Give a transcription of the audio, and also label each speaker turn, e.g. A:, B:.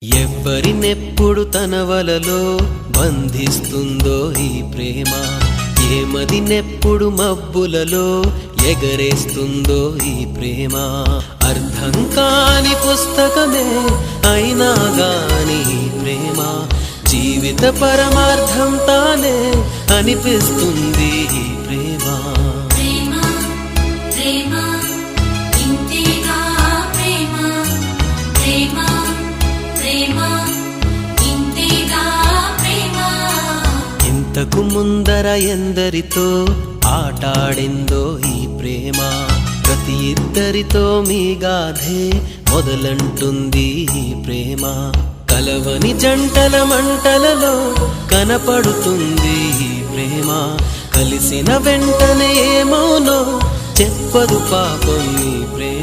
A: ఎవ్వరినెప్పుడు తన వలలో బంధిస్తుందో ఈ ప్రేమ, ఏమదినెప్పుడు మబ్బులలో ఎగరేస్తుందో ఈ ప్రేమ. అర్థం కాని పుస్తకమే అయినా గాని ఈ ప్రేమ జీవిత పరమార్థం తానే అనిపిస్తుంది ఈ ప్రేమ. ఇంతకు ముందర ఎందరితో ఆటాడిందో ఈ ప్రేమ, ప్రతి ఇద్దరితో మీ గాథే మొదలంటుంది ఈ ప్రేమ. కలవని జంటల మంటలలో కనపడుతుంది ఈ ప్రేమ, కలిసిన వెంటనే ఏమోనో చెప్పదు పాపం ఈ ప్రేమ.